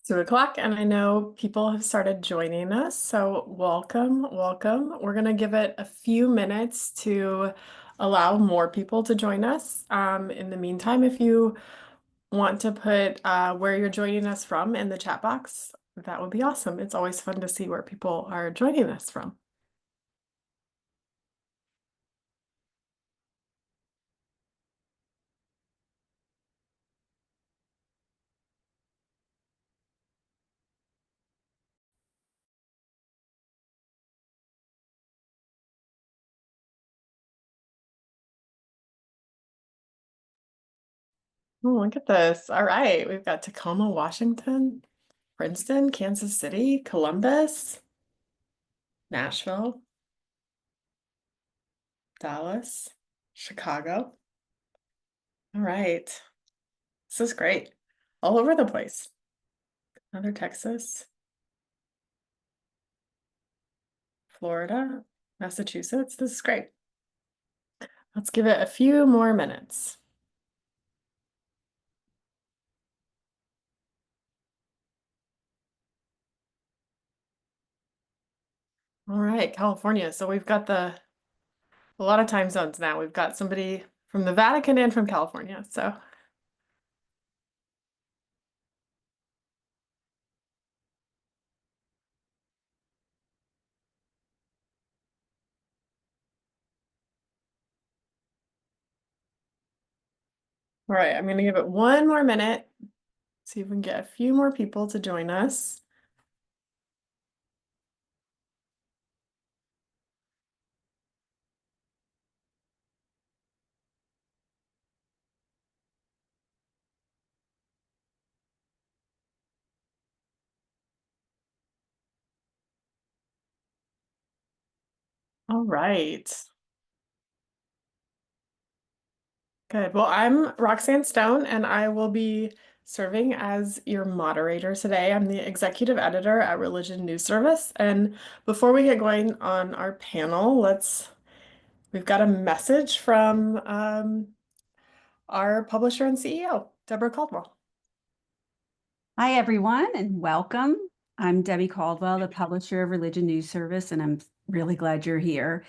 2 o'clock, and I know people have started joining us, so welcome, welcome. We're going to give it a few minutes to allow more people to join us. In the meantime, if you want to put where you're joining us from in the chat box, that would be awesome. It's always fun to see where people are joining us from. Oh, look at this. All right, we've got Tacoma, Washington, Princeton, Kansas City, Columbus, Nashville, Dallas, Chicago. All right. This is great. All over the place. Another Texas, Florida, Massachusetts. This is great. Let's give it a few more minutes. All right, California. So we've got a lot of time zones now. We've got somebody from the Vatican and from California. So, all right, I'm going to give it one more minute. See if we can get a few more people to join us. All right. Good. Well, I'm Roxanne Stone, and I will be serving as your moderator today. I'm the executive editor at Religion News Service. And before we get going on our panel, we've got a message from our publisher and CEO, Deborah Caldwell. Hi, everyone, and welcome. I'm Debbie Caldwell, the publisher of Religion News Service, and I'm really glad you're here.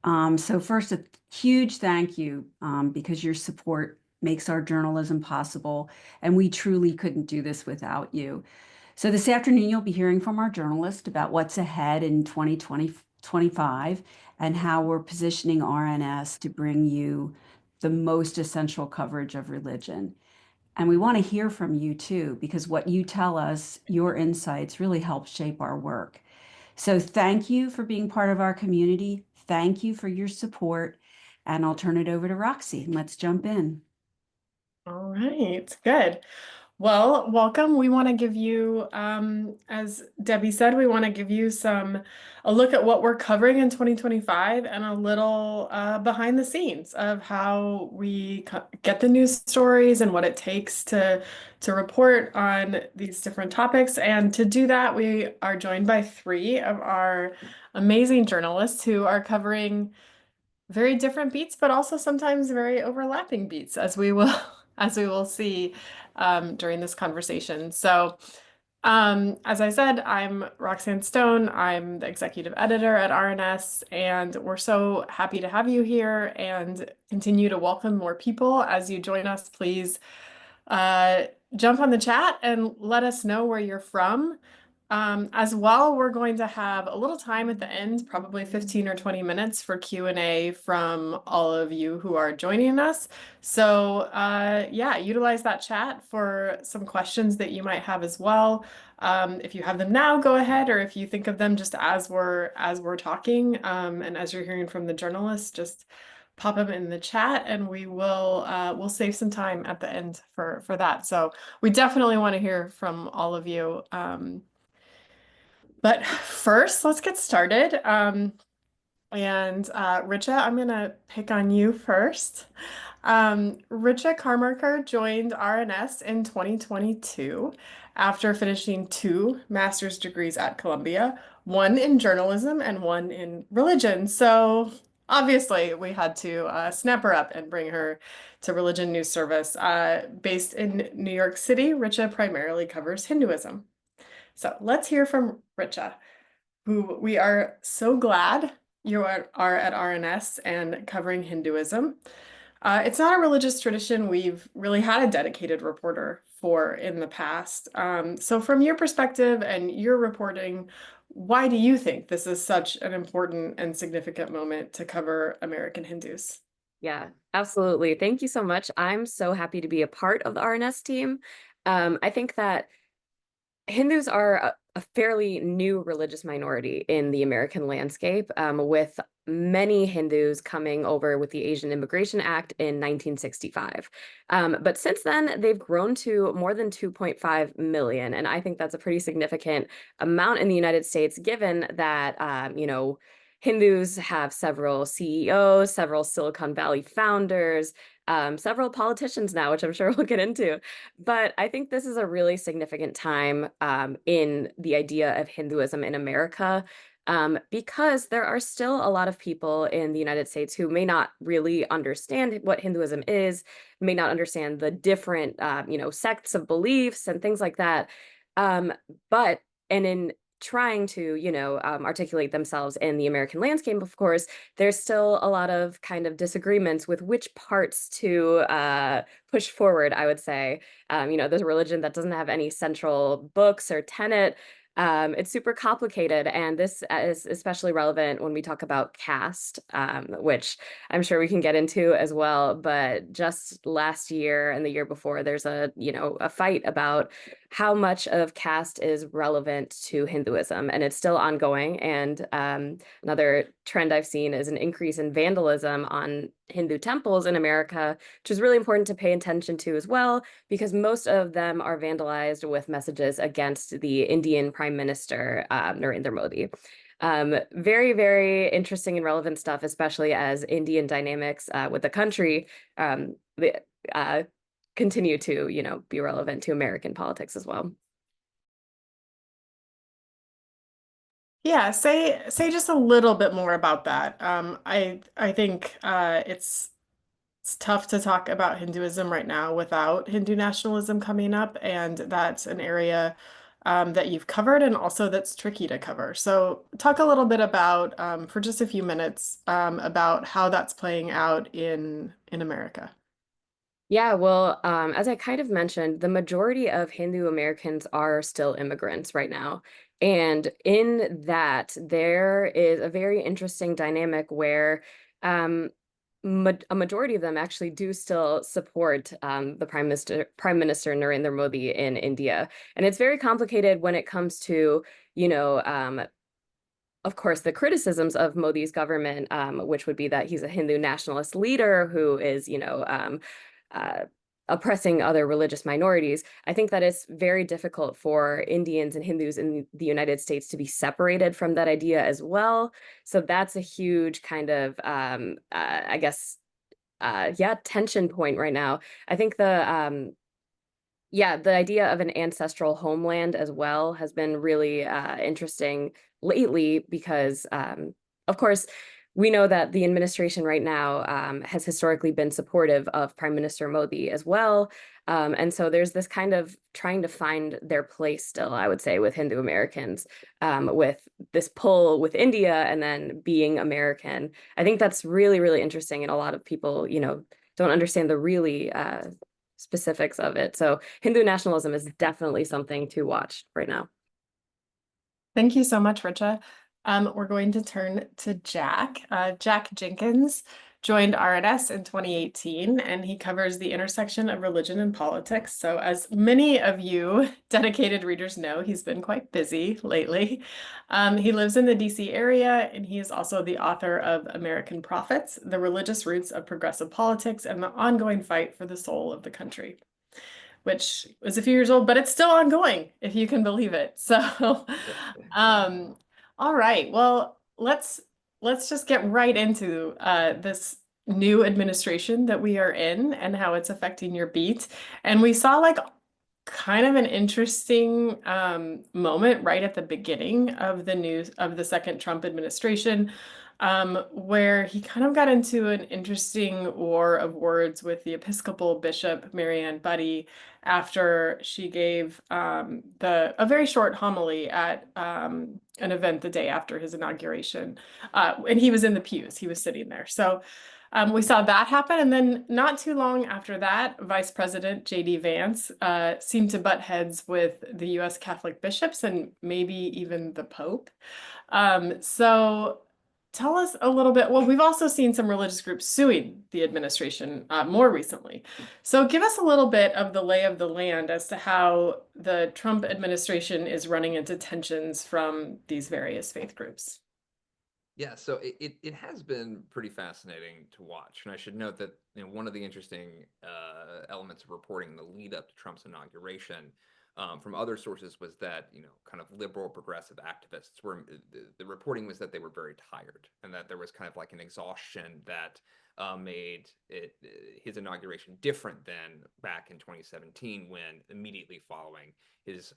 So first, a huge thank you because your support makes our journalism possible, and we truly couldn't do this without you. So this afternoon, you'll be hearing from our journalist about what's ahead in 2025 and how we're positioning RNS to bring you the most essential coverage of religion. And we want to hear from you too, because what you tell us, your insights really help shape our work. So thank you for being part of our community. Thank you for your support. And I'll turn it over to Roxy. Let's jump in. All right, good. Well, welcome. We want to give you, as Debbie said, we want to give you a look at what we're covering in 2025 and a little behind the scenes of how we get the news stories and what it takes to report on these different topics. And to do that, we are joined by three of our amazing journalists who are covering very different beats, but also sometimes very overlapping beats, as we will as we will see during this conversation. So, as I said, I'm Roxanne Stone. I'm the executive editor at RNS, and we're so happy to have you here and continue to welcome more people as you join us. Please jump on the chat and let us know where you're from. As well, we're going to have a little time at the end, probably 15 or 20 minutes for Q&A from all of you who are joining us. So yeah, utilize that chat for some questions that you might have as well. If you have them now, go ahead, or if you think of them just as we're talking and as you're hearing from the journalists, just pop them in the chat and we'll save some time at the end for that. So we definitely want to hear from all of you. But first, let's get started. And Richa, I'm gonna pick on you first. Richa Carmarker joined RNS in 2022 after finishing two master's degrees at Columbia, one in journalism and one in religion. So obviously, we had to snap her up and bring her to Religion News Service. Based in New York City, Richa primarily covers Hinduism. So let's hear from Richa, who we are so glad you are at RNS and covering Hinduism. It's not a religious tradition we've really had a dedicated reporter for in the past. So from your perspective and your reporting, why do you think this is such an important and significant moment to cover American Hindus? Yeah, absolutely. Thank you so much. I'm so happy to be a part of the RNS team. I think that Hindus are a fairly new religious minority in the American landscape, with many Hindus coming over with the Asian Immigration Act in 1965. But since then, they've grown to more than 2.5 million. And I think that's a pretty significant amount in the United States, given that, Hindus have several CEOs, several Silicon Valley founders, several politicians now, which I'm sure we'll get into. But I think this is a really significant time in the idea of Hinduism in America, because there are still a lot of people in the United States who may not really understand what Hinduism is, may not understand the different, sects of beliefs and things like that. Um, but, and in trying to, articulate themselves in the American landscape, of course, there's still a lot of kind of disagreements with which parts to push forward, I would say. There's a religion that doesn't have any central books or tenet. It's super complicated, and this is especially relevant when we talk about caste, which I'm sure we can get into as well. But just last year and the year before, there's a fight about how much of caste is relevant to Hinduism, and it's still ongoing. And another trend I've seen is an increase in vandalism on Hindu temples in America, which is really important to pay attention to as well, because most of them are vandalized with messages against the Indian Prime Minister, Narendra Modi. Very, very interesting and relevant stuff, especially as Indian dynamics with the country uh, continue to, be relevant to American politics as well. Yeah, say just a little bit more about that. I think it's tough to talk about Hinduism right now without Hindu nationalism coming up, and that's an area that you've covered and also that's tricky to cover. So talk a little bit about for just a few minutes about how that's playing out in America. Yeah, well, as I kind of mentioned, the majority of Hindu Americans are still immigrants right now. And in that, there is a very interesting dynamic where um, ma a majority of them actually do still support the Prime Minister Narendra Modi in India. And it's very complicated when it comes to, you know, um, of course, the criticisms of Modi's government, which would be that he's a Hindu nationalist leader who is, uh, oppressing other religious minorities. I think that it's very difficult for Indians and Hindus in the United States to be separated from that idea as well. So that's a huge kind of, I guess, yeah, tension point right now. I think the idea of an ancestral homeland as well has been really interesting lately because, of course, we know that the administration right now has historically been supportive of Prime Minister Modi as well. And so there's this kind of trying to find their place still, I would say, with Hindu Americans, with this pull with India and then being American. I think that's really, really interesting. And a lot of people, don't understand the really specifics of it. So Hindu nationalism is definitely something to watch right now. Thank you so much, Richa. We're going to turn to Jack. Jack Jenkins joined RNS in 2018, and he covers the intersection of religion and politics. So as many of you dedicated readers know, he's been quite busy lately. He lives in the DC area, and he is also the author of American Prophets, The Religious Roots of Progressive Politics and the Ongoing Fight for the Soul of the Country, which was a few years old, but it's still ongoing, if you can believe it. So, um, all right. Well, let's just get right into this new administration that we are in and how it's affecting your beat. And we saw like kind of an interesting moment right at the beginning of the news of the second Trump administration. where he kind of got into an interesting war of words with the Episcopal Bishop Marianne Budde after she gave a very short homily at an event the day after his inauguration. And he was in the pews, he was sitting there. So we saw that happen. And then not too long after that, Vice President J.D. Vance seemed to butt heads with the U.S. Catholic bishops and maybe even the Pope. So tell us a little bit. Well, we've also seen some religious groups suing the administration more recently. So give us a little bit of the lay of the land as to how the Trump administration is running into tensions from these various faith groups. Yeah, so it has been pretty fascinating to watch, and I should note that one of the interesting elements of reporting in the lead up to Trump's inauguration from other sources was that kind of liberal progressive activists were the reporting was that they were very tired, and that there was kind of like an exhaustion that made his inauguration different than back in 2017, when immediately following his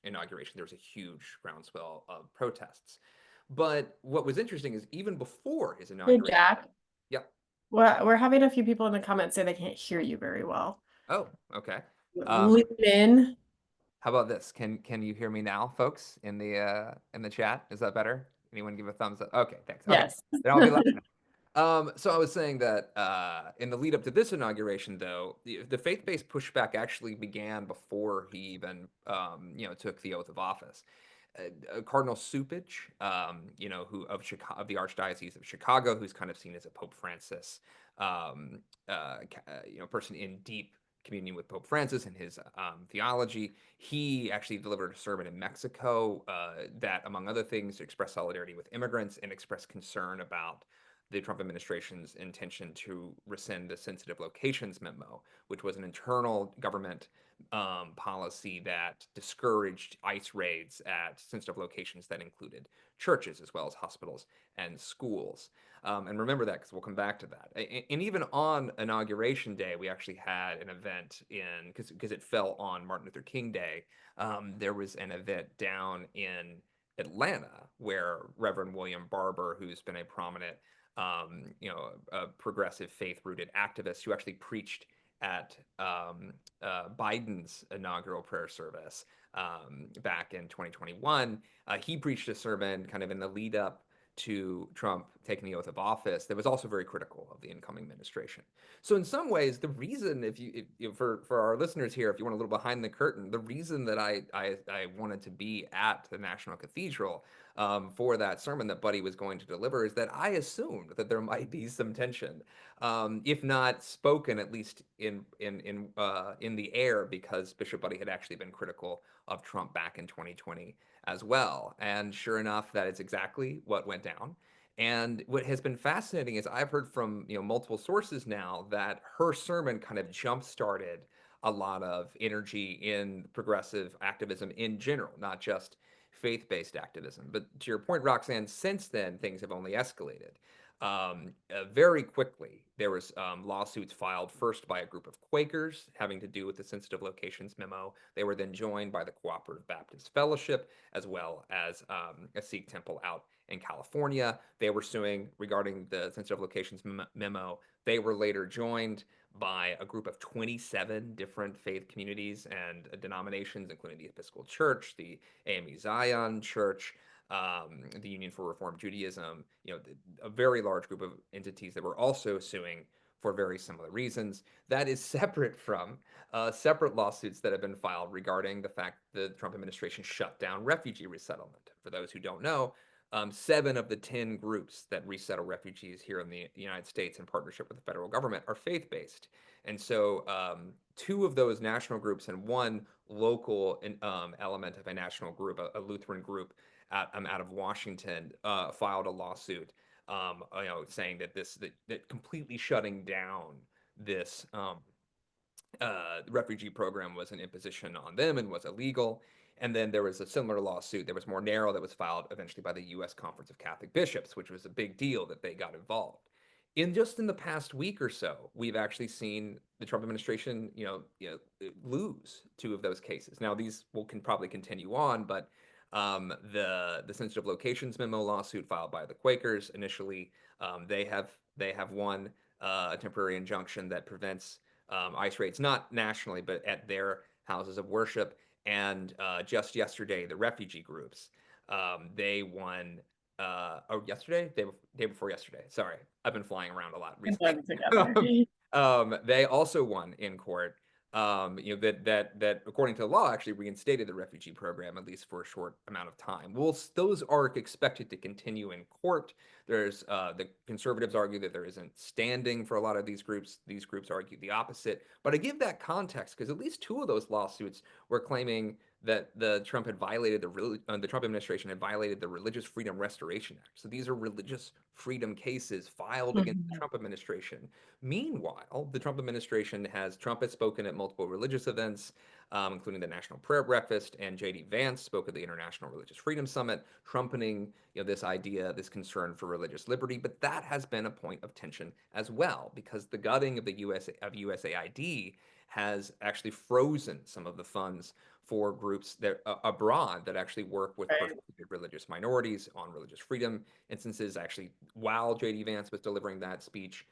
inauguration there was a huge groundswell of protests. But what was interesting is even before his Hey, inauguration. Jack. Yep. We're having a few people in the comments say they can't hear you very well. Oh, okay. Lean in. How about this? Can you hear me now, folks, in the chat? Is that better? Anyone give a thumbs up? Okay, thanks. Okay. Yes. Then I'll be loud enough. So I was saying that in the lead up to this inauguration, though, the faith-based pushback actually began before he even took the oath of office. Cardinal Cupich, who of Chicago, of the Archdiocese of Chicago, who's kind of seen as a Pope Francis, person in deep communion with Pope Francis and his theology. He actually delivered a sermon in Mexico that, among other things, expressed solidarity with immigrants and expressed concern about the Trump administration's intention to rescind the sensitive locations memo, which was an internal government policy that discouraged ICE raids at sensitive locations that included churches as well as hospitals and schools. And remember that because we'll come back to that. And even on Inauguration Day, we actually had an event because it fell on Martin Luther King Day. There was an event down in Atlanta where Reverend William Barber, who's been a prominent a progressive faith-rooted activist who actually preached at Biden's inaugural prayer service back in 2021. He preached a sermon kind of in the lead up to Trump taking the oath of office that was also very critical of the incoming administration. So in some ways, the reason, for our listeners here, if you want a little behind the curtain, the reason that I wanted to be at the National Cathedral for that sermon that Budde was going to deliver is that I assumed that there might be some tension, if not spoken, at least in the air, because Bishop Budde had actually been critical of Trump back in 2020 as well. And sure enough, that is exactly what went down. And what has been fascinating is I've heard from multiple sources now that her sermon kind of jump-started a lot of energy in progressive activism in general, not just faith-based activism. But to your point, Roxanne, since then, things have only escalated. Very quickly, there was lawsuits filed first by a group of Quakers having to do with the sensitive locations memo. They were then joined by the Cooperative Baptist Fellowship, as well as a Sikh temple out in California. They were suing regarding the sensitive locations memo. They were later joined by a group of 27 different faith communities and denominations, including the Episcopal Church, the AME Zion Church, the Union for Reform Judaism, a very large group of entities that were also suing for very similar reasons. That is separate from separate lawsuits that have been filed regarding the fact the Trump administration shut down refugee resettlement. For those who don't know, 7 of the 10 groups that resettle refugees here in the United States in partnership with the federal government are faith-based. And so 2 of those national groups and 1 local element of a national group, a Lutheran group out of Washington, filed a lawsuit saying that that completely shutting down this refugee program was an imposition on them and was illegal. And then there was a similar lawsuit that was more narrow that was filed eventually by the U.S. Conference of Catholic Bishops, which was a big deal that they got involved. In the past week or so, we've actually seen the Trump administration, lose 2 of those cases. Now, these can probably continue on, but The sensitive locations memo lawsuit filed by the Quakers initially, they have won a temporary injunction that prevents ICE raids, not nationally, but at their houses of worship. And just yesterday, the refugee groups, they won. Yesterday, day before yesterday. Sorry, I've been flying around a lot Good recently. ones together. They also won in court. That according to the law actually reinstated the refugee program, at least for a short amount of time. Well, those are expected to continue in court. There's the conservatives argue that there isn't standing for a lot of these groups. These groups argue the opposite. But I give that context because at least two of those lawsuits were claiming that the Trump administration had violated the Religious Freedom Restoration Act. So these are religious freedom cases filed against the Trump administration. Meanwhile, the Trump administration Trump has spoken at multiple religious events, including the National Prayer Breakfast, and J.D. Vance spoke at the International Religious Freedom Summit, trumpeting this idea, this concern for religious liberty. But that has been a point of tension as well, because the gutting of the USAID has actually frozen some of the funds for groups that abroad that actually work with Right. persecuted religious minorities on religious freedom instances. Actually, while J.D. Vance was delivering that speech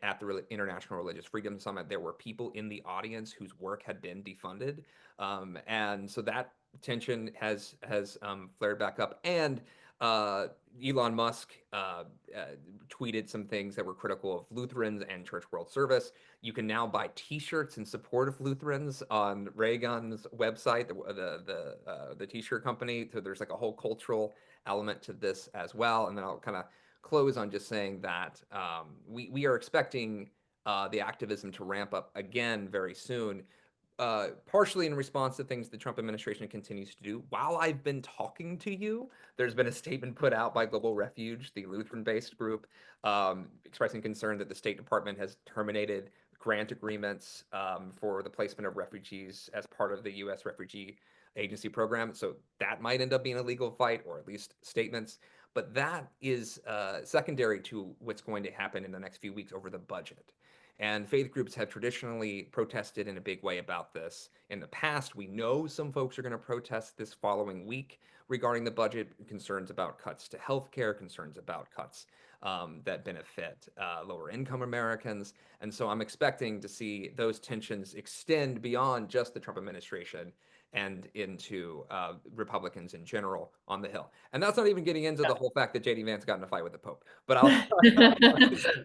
at the International Religious Freedom Summit, there were people in the audience whose work had been defunded, and so that tension has flared back up. And Elon Musk tweeted some things that were critical of Lutherans and Church World Service. You can now buy T-shirts in support of Lutherans on Raygun's website, the T-shirt company. So there's like a whole cultural element to this as well. And then I'll kind of close on just saying that we are expecting the activism to ramp up again very soon. Partially in response to things the Trump administration continues to do. While I've been talking to you, there's been a statement put out by Global Refuge, the Lutheran-based group, expressing concern that the State Department has terminated grant agreements for the placement of refugees as part of the U.S. Refugee Agency program. So that might end up being a legal fight, or at least statements. But that is secondary to what's going to happen in the next few weeks over the budget. And faith groups have traditionally protested in a big way about this. In the past, we know some folks are going to protest this following week regarding the budget, concerns about cuts to healthcare, concerns about cuts that benefit lower income Americans. And so I'm expecting to see those tensions extend beyond just the Trump administration and into Republicans in general on the Hill. And that's not even getting into the whole fact that J.D. Vance got in a fight with the Pope. But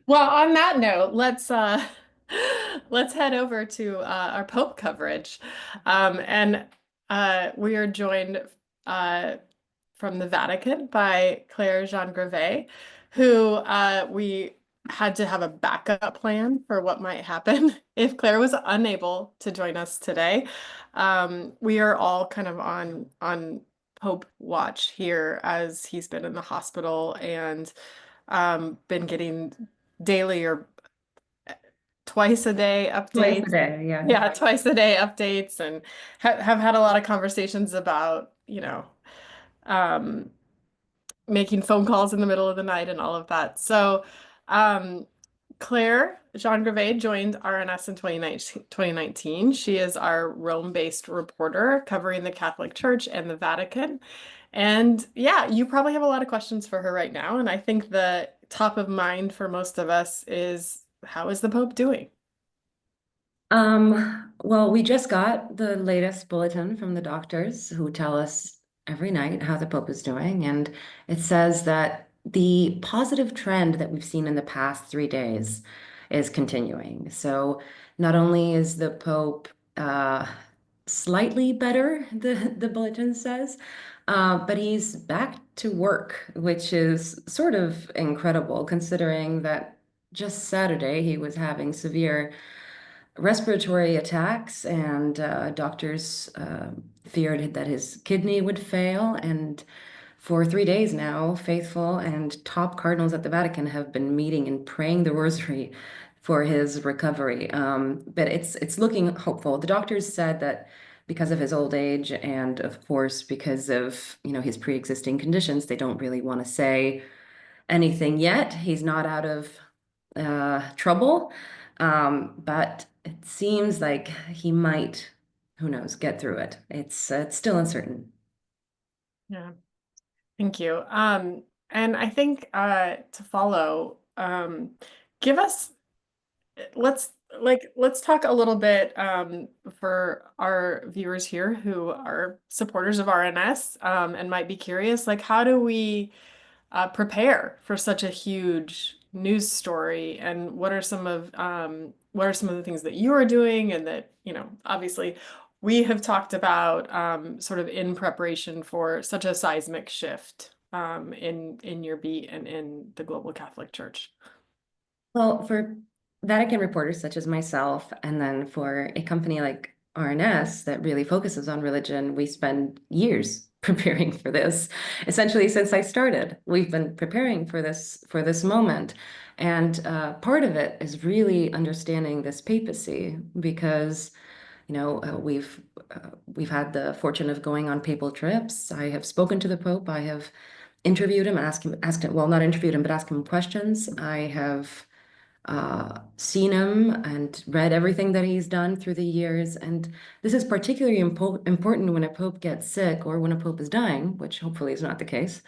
Well, on that note, let's head over to our Pope coverage. And we are joined from the Vatican by Claire Jean-Grevet, who we had to have a backup plan for what might happen if Claire was unable to join us today. We are all kind of on Pope watch here as he's been in the hospital and been getting daily or twice a day updates. Twice a day, yeah. Yeah, twice a day updates, and have had a lot of conversations about, making phone calls in the middle of the night and all of that. So, Claire Jean-Grevet joined RNS in 2019. She is our Rome-based reporter covering the Catholic Church and the Vatican. And yeah, you probably have a lot of questions for her right now. And I think the top of mind for most of us is, how is the Pope doing? Well, we just got the latest bulletin from the doctors who tell us every night how the Pope is doing, and it says that the positive trend that we've seen in the past 3 days is continuing. So not only is the Pope slightly better, the bulletin says, but he's back to work, which is sort of incredible considering that just Saturday he was having severe respiratory attacks, and doctors feared that his kidney would fail. And for 3 days now, faithful and top cardinals at the Vatican have been meeting and praying the rosary for his recovery. But it's looking hopeful. The doctors said that because of his old age and of course because of his pre-existing conditions, they don't really want to say anything yet. He's not out of trouble, but it seems like he might, who knows, get through it. It's still uncertain. Yeah, thank you. And I think to follow, give us let's talk a little bit for our viewers here who are supporters of RNS and might be curious, like how do we prepare for such a huge news story, and what are some of the things that you are doing, and that, you know, obviously we have talked about sort of in preparation for such a seismic shift in your beat and in the global Catholic Church. Well, for Vatican reporters such as myself, and then for a company like RNS that really focuses on religion, we spend years preparing for this. Essentially, since I started, we've been preparing for this moment. And part of it is really understanding this papacy, because we've had the fortune of going on papal trips. I have spoken to the Pope. I have interviewed him, asked him, well, not interviewed him, but asked him questions. I have seen him and read everything that he's done through the years. And this is particularly important when a pope gets sick or when a pope is dying, which hopefully is not the case,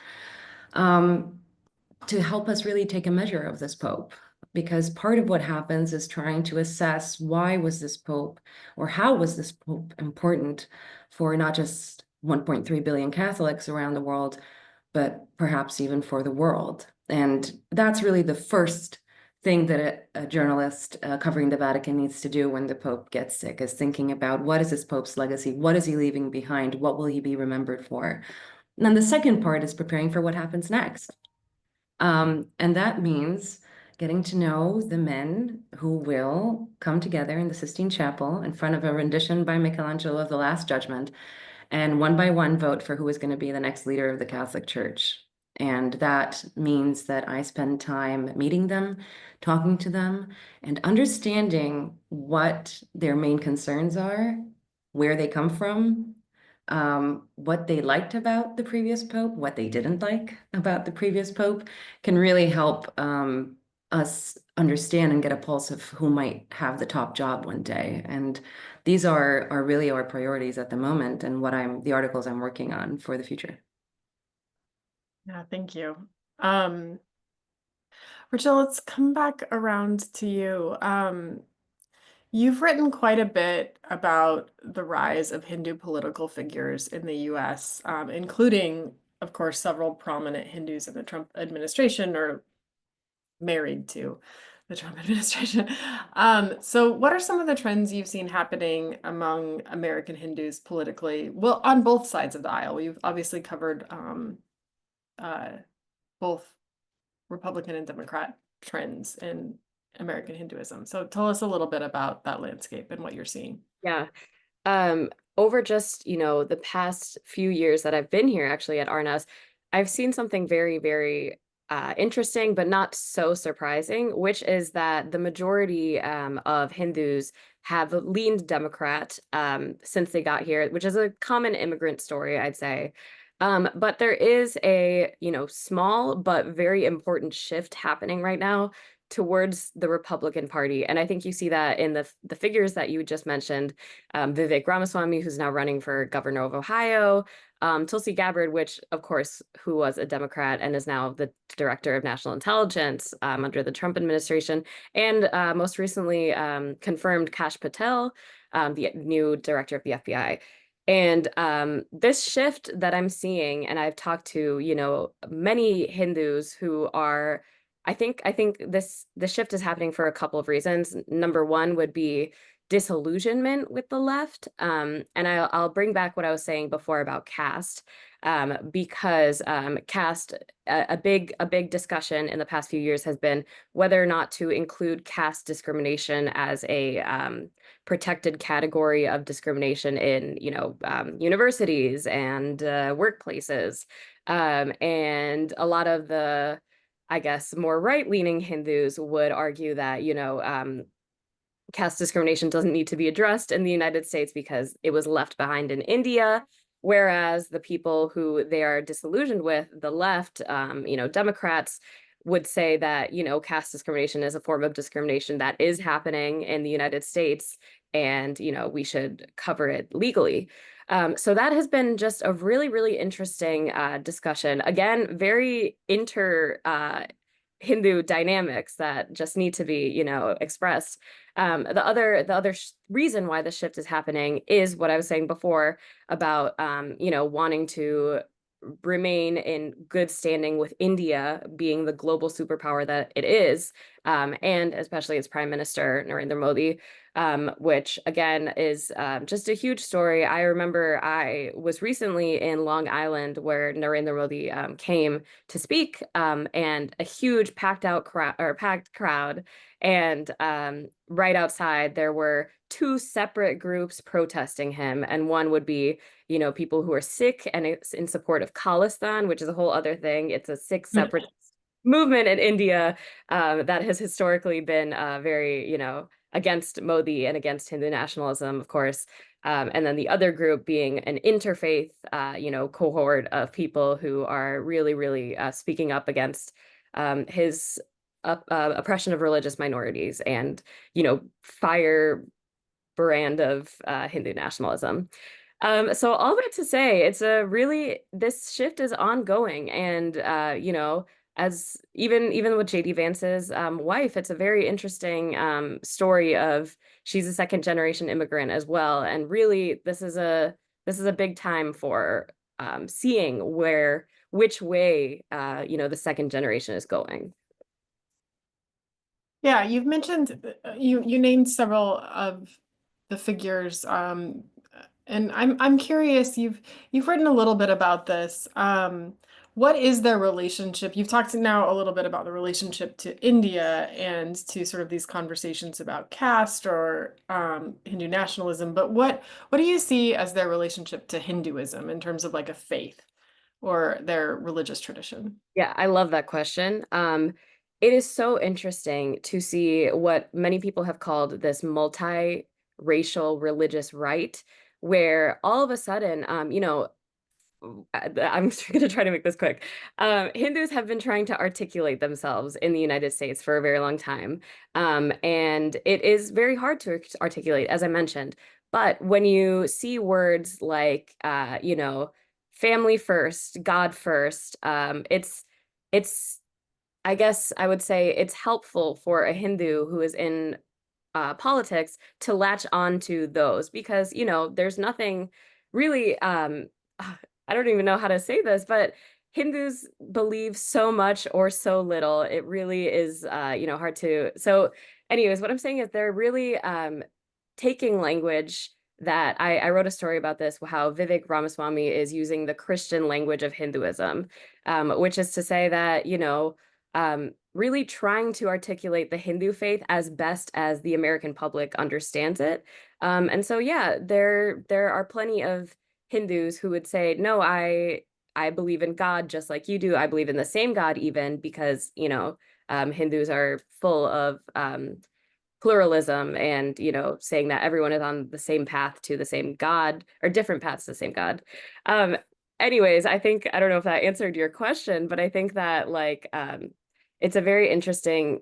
to help us really take a measure of this pope. Because part of what happens is trying to assess why was this pope, or how was this pope important for not just 1.3 billion Catholics around the world, but perhaps even for the world. And that's really the first thing that a journalist covering the Vatican needs to do when the Pope gets sick, is thinking about what is this Pope's legacy? What is he leaving behind? What will he be remembered for? And then the second part is preparing for what happens next. And that means getting to know the men who will come together in the Sistine Chapel in front of a rendition by Michelangelo of the Last Judgment, and one by one vote for who is going to be the next leader of the Catholic Church. And that means that I spend time meeting them, talking to them, and understanding what their main concerns are, where they come from, what they liked about the previous pope, what they didn't like about the previous pope, can really help us understand and get a pulse of who might have the top job one day. And these are really our priorities at the moment, and the articles I'm working on for the future. Yeah, thank you. Rachel, let's come back around to you. You've written quite a bit about the rise of Hindu political figures in the US, including, of course, several prominent Hindus in the Trump administration or married to the Trump administration. So what are some of the trends you've seen happening among American Hindus politically? Well, on both sides of the aisle. We've obviously covered both Republican and Democrat trends in American Hinduism. So tell us a little bit about that landscape and what you're seeing. Yeah. Over just, the past few years that I've been here actually at RNS, I've seen something very, very interesting, but not so surprising, which is that the majority of Hindus have leaned Democrat since they got here, which is a common immigrant story, I'd say. But there is a, small but very important shift happening right now towards the Republican Party. And I think you see that in the figures that you just mentioned, Vivek Ramaswamy, who's now running for governor of Ohio, Tulsi Gabbard, who was a Democrat and is now the director of national intelligence under the Trump administration, and most recently confirmed Kash Patel, the new director of the FBI. And this shift that I'm seeing, and I've talked to, many Hindus who are, I think the shift is happening for a couple of reasons. Number one would be disillusionment with the left. And I'll bring back what I was saying before about caste, because caste, a big discussion in the past few years has been whether or not to include caste discrimination as a protected category of discrimination in, universities and workplaces. And a lot of the, I guess, more right-leaning Hindus would argue that, caste discrimination doesn't need to be addressed in the United States because it was left behind in India, whereas the people who they are disillusioned with, the left, Democrats, would say that, caste discrimination is a form of discrimination that is happening in the United States, and, we should cover it legally. So that has been just a really, really interesting discussion. Again, very Hindu dynamics that just need to be, expressed. The other reason why the shift is happening is what I was saying before about, wanting to remain in good standing with India being the global superpower that it is, and especially its Prime Minister, Narendra Modi, which again is just a huge story. I remember I was recently in Long Island where Narendra Modi came to speak, and a huge packed crowd. And right outside, there were two separate groups protesting him, and one would be people who are Sikh and it's in support of Khalistan, which is a whole other thing. It's a Sikh separatist movement in India that has historically been very, against Modi and against Hindu nationalism, of course. And then the other group being an interfaith, cohort of people who are really, really speaking up against his oppression of religious minorities and, firebrand of Hindu nationalism. So all that to say, this shift is ongoing, and as even with JD Vance's wife, it's a very interesting story of she's a second generation immigrant as well, and really this is a big time for seeing which way the second generation is going. Yeah, you've mentioned you named several of the figures, and I'm curious. You've written a little bit about this. What is their relationship? You've talked now a little bit about the relationship to India and to sort of these conversations about caste or Hindu nationalism. But what do you see as their relationship to Hinduism in terms of like a faith or their religious tradition? Yeah, I love that question. It is so interesting to see what many people have called this multi-racial religious right, where all of a sudden, I'm going to try to make this quick. Hindus have been trying to articulate themselves in the United States for a very long time. And it is very hard to articulate, as I mentioned. But when you see words like, family first, God first, it's, I guess I would say it's helpful for a Hindu who is in politics to latch on to those because, there's nothing really, I don't even know how to say this, but Hindus believe so much or so little. It really is, hard to. So, anyways, what I'm saying is they're really taking language that I wrote a story about this, how Vivek Ramaswamy is using the Christian language of Hinduism, which is to say that, really trying to articulate the Hindu faith as best as the American public understands it. And so, yeah, there are plenty of Hindus who would say, no, I believe in God just like you do. I believe in the same God even because, Hindus are full of pluralism and, saying that everyone is on the same path to the same God or different paths to the same God. Anyways, I don't know if that answered your question, but I think that it's a very interesting,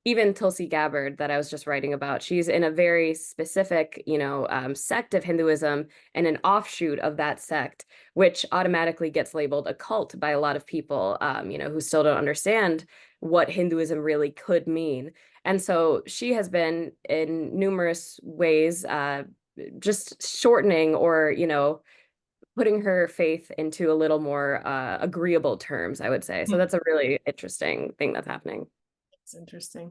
even Tulsi Gabbard that I was just writing about, she's in a very specific, sect of Hinduism and an offshoot of that sect, which automatically gets labeled a cult by a lot of people, who still don't understand what Hinduism really could mean. And so she has been in numerous ways, just shortening or, putting her faith into a little more agreeable terms, I would say. So that's a really interesting thing that's happening. It's interesting.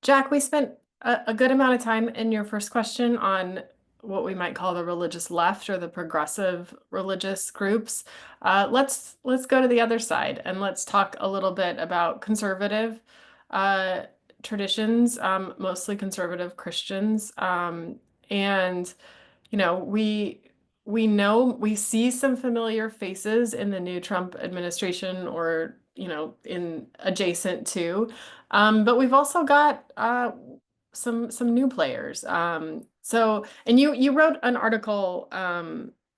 Jack, we spent a good amount of time in your first question on what we might call the religious left or the progressive religious groups. Let's go to the other side and let's talk a little bit about conservative traditions, mostly conservative Christians. And we see some familiar faces in the new Trump administration or in adjacent to, but we've also got some new players. And you wrote an article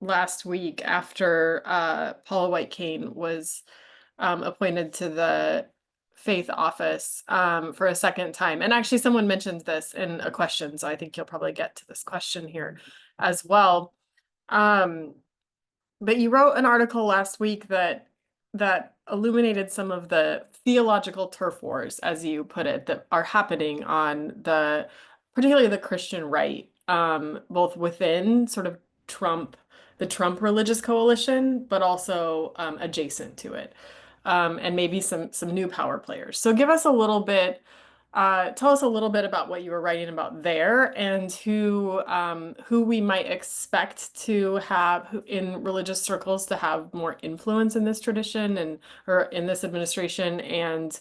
last week after Paula White Cain was appointed to the faith office for a second time. And actually, someone mentioned this in a question, so I think you'll probably get to this question here as well. But you wrote an article last week that illuminated some of the theological turf wars, as you put it, that are happening on particularly the Christian right, both within sort of the Trump religious coalition, but also adjacent to it, and maybe some new power players. So give us a little bit. Tell us a little bit about what you were writing about there and who we might expect to have in religious circles to have more influence in this tradition and or in this administration, and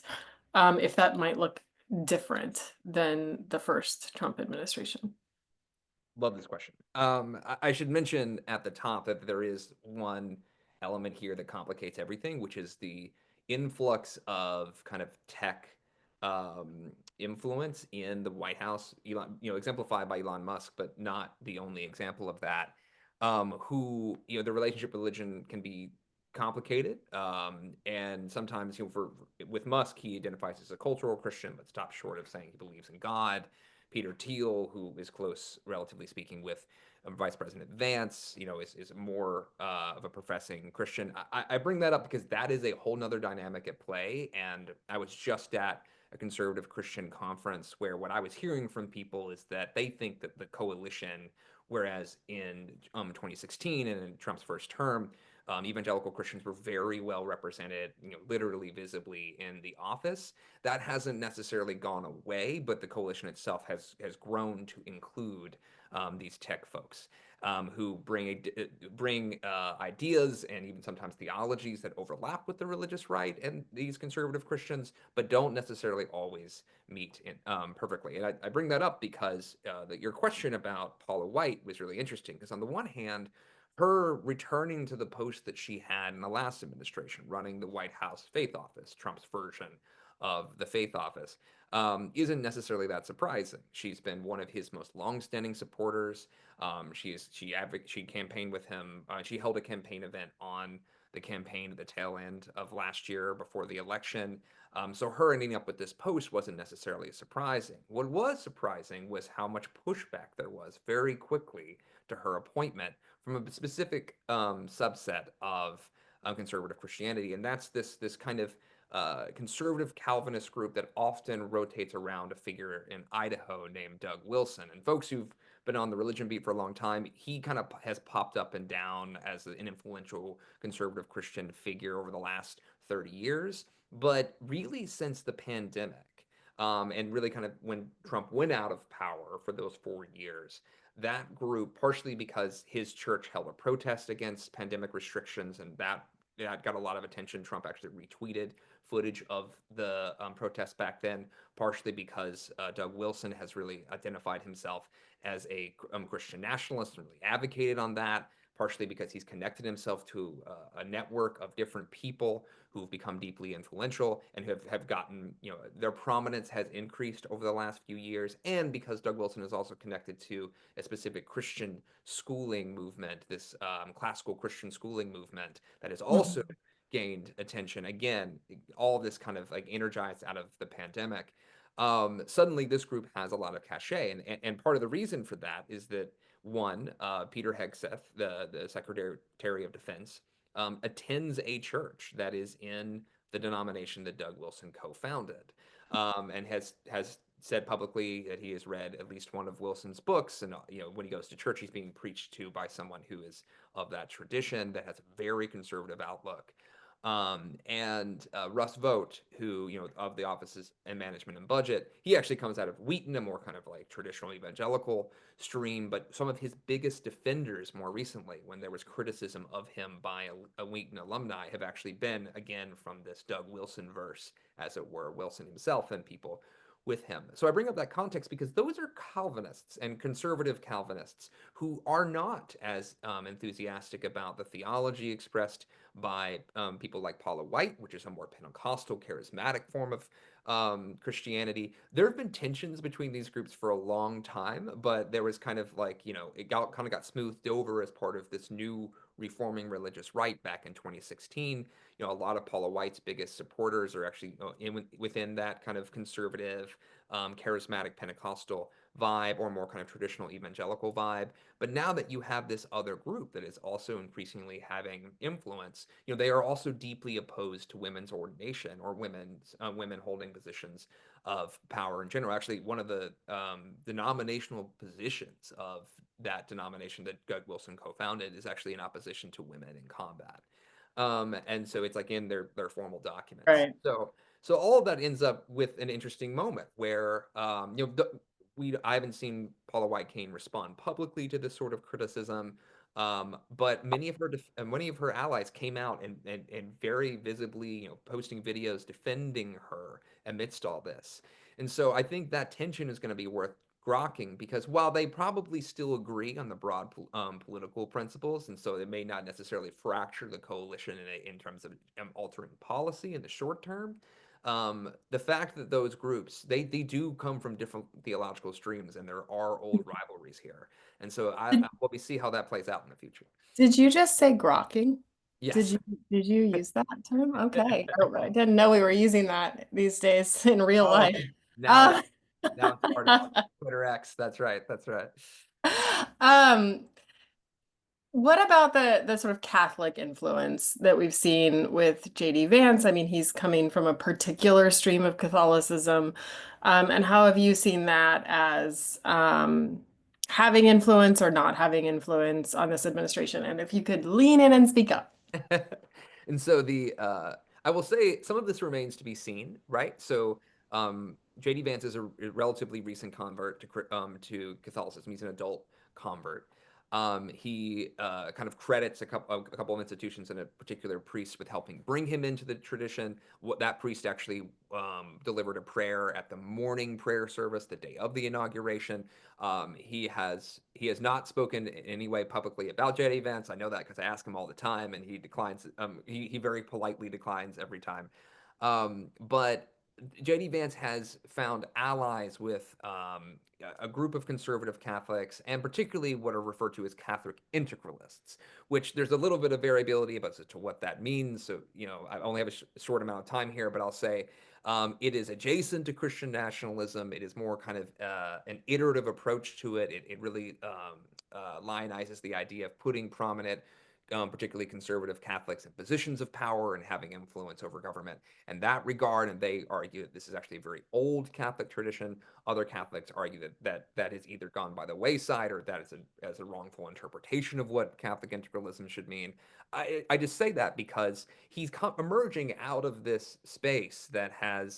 if that might look different than the first Trump administration. Love this question. I should mention at the top that there is one element here that complicates everything, which is the influx of kind of tech influence in the White House. Elon, exemplified by Elon Musk, but not the only example of that. Who, the relationship with religion can be complicated, and sometimes, with Musk, he identifies as a cultural Christian, but stops short of saying he believes in God. Peter Thiel, who is close, relatively speaking, with Vice President Vance, is more of a professing Christian. I bring that up because that is a whole nother dynamic at play. And I was just at a conservative Christian conference where what I was hearing from people is that they think that the coalition, whereas in 2016 and in Trump's first term, evangelical Christians were very well represented, literally visibly in the office. That hasn't necessarily gone away, but the coalition itself has grown to include these tech folks who bring ideas and even sometimes theologies that overlap with the religious right and these conservative Christians, but don't necessarily always meet perfectly. And I bring that up because your question about Paula White was really interesting, because on the one hand, her returning to the post that she had in the last administration, running the White House Faith Office, Trump's version of the Faith Office, isn't necessarily that surprising. She's been one of his most longstanding supporters. She campaigned with him. She held a campaign event on the campaign at the tail end of last year before the election. So her ending up with this post wasn't necessarily surprising. What was surprising was how much pushback there was very quickly to her appointment from a specific subset of conservative Christianity, and that's this kind of conservative Calvinist group that often rotates around a figure in Idaho named Doug Wilson. And folks who've been on the religion beat for a long time, he kind of has popped up and down as an influential conservative Christian figure over the last 30 years. But really, since the pandemic, and really kind of when Trump went out of power for those 4 years, that group, partially because his church held a protest against pandemic restrictions, and that got a lot of attention. Trump actually retweeted footage of the protests back then, partially because Doug Wilson has really identified himself as a Christian nationalist and really advocated on that, partially because he's connected himself to a network of different people who've become deeply influential and who have gotten, their prominence has increased over the last few years, and because Doug Wilson is also connected to a specific Christian schooling movement, this classical Christian schooling movement that has also gained attention. Again, all of this kind of like energized out of the pandemic. Suddenly this group has a lot of cachet. And part of the reason for that is that one, Peter Hegseth, the Secretary of Defense, attends a church that is in the denomination that Doug Wilson co-founded, and has said publicly that he has read at least one of Wilson's books. And when he goes to church, he's being preached to by someone who is of that tradition, that has a very conservative outlook. And Russ Vought, who, of the offices and management and budget, he actually comes out of Wheaton, a more kind of like traditional evangelical stream. But some of his biggest defenders more recently, when there was criticism of him by a Wheaton alumni, have actually been, again, from this Doug Wilson verse, as it were, Wilson himself and people with him. So I bring up that context because those are Calvinists and conservative Calvinists who are not as enthusiastic about the theology expressed by people like Paula White, which is a more Pentecostal, charismatic form of Christianity. There have been tensions between these groups for a long time, but there was kind of like, it kind of got smoothed over as part of this new reforming religious right back in 2016. a lot of Paula White's biggest supporters are actually within that kind of conservative, charismatic Pentecostal vibe, or more kind of traditional evangelical vibe. But now that you have this other group that is also increasingly having influence, they are also deeply opposed to women's ordination, or women holding positions of power in general. Actually, one of the denominational positions of that denomination that Doug Wilson co-founded is actually in opposition to women in combat. And so it's like in their formal documents. Right. So all of that ends up with an interesting moment where I haven't seen Paula White Cain respond publicly to this sort of criticism, but many of her allies came out and very visibly, posting videos defending her amidst all this. And so I think that tension is going to be worth grokking, because while they probably still agree on the broad political principles, and so it may not necessarily fracture the coalition in terms of altering policy in the short term, the fact that those groups, they do come from different theological streams, and there are old rivalries here. And so we'll see how that plays out in the future. Did you just say grokking? Yes. Did you use that term? Okay. I didn't know we were using that these days in real life. Now it's part of Twitter X. That's right. What about the sort of Catholic influence that we've seen with J.D. Vance? I mean, he's coming from a particular stream of Catholicism. And how have you seen that as having influence or not having influence on this administration? And if you could lean in and speak up. And so I will say some of this remains to be seen, right? So J.D. Vance is a relatively recent convert to Catholicism. He's an adult convert. He kind of credits a couple of institutions and a particular priest with helping bring him into the tradition. What that priest actually delivered a prayer at the morning prayer service the day of the inauguration. He has not spoken in any way publicly about J.D. Vance. I know that because I ask him all the time, and he declines. He very politely declines every time. But J.D. Vance has found allies with a group of conservative Catholics, and particularly what are referred to as Catholic integralists, which there's a little bit of variability about to what that means. So, I only have a short amount of time here, but I'll say it is adjacent to Christian nationalism. It is more kind of an iterative approach to it. It really lionizes the idea of putting prominent, particularly conservative Catholics in positions of power and having influence over government in that regard. And they argue that this is actually a very old Catholic tradition. Other Catholics argue that has either gone by the wayside, or that is as a wrongful interpretation of what Catholic integralism should mean. I just say that because he's emerging out of this space that